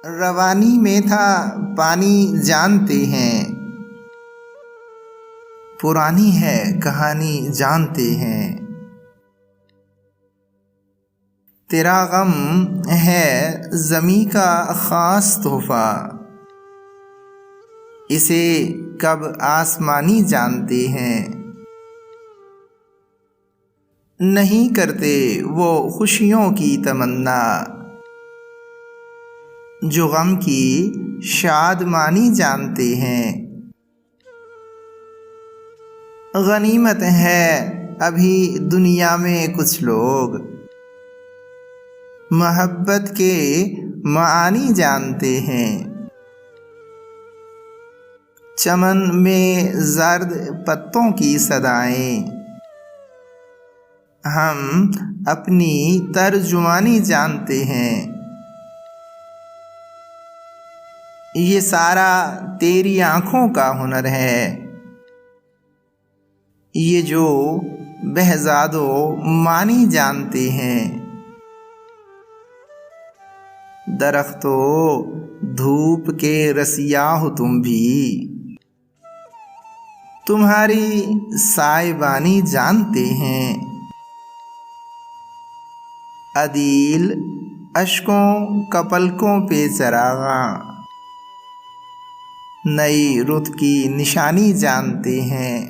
روانی میں تھا پانی جانتے ہیں، پرانی ہے کہانی جانتے ہیں۔ تیرا غم ہے زمیں کا خاص تحفہ، اسے کب آسمانی جانتے ہیں۔ نہیں کرتے وہ خوشیوں کی تمنا، جو غم کی شادمانی جانتے ہیں۔ غنیمت ہے ابھی دنیا میں کچھ لوگ، محبت کے معانی جانتے ہیں۔ چمن میں زرد پتوں کی صدائیں، ہم اپنی ترجمانی جانتے ہیں۔ یہ سارا تیری آنکھوں کا ہنر ہے، یہ جو بہزاد و معنی جانتے ہیں۔ درختو دھوپ کے رسیا ہو تم بھی، تمہاری سائبانی جانتے ہیں۔ عدیل اشکوں کا پلکوں پہ چراغاں، نئی رت کی نشانی جانتے ہیں۔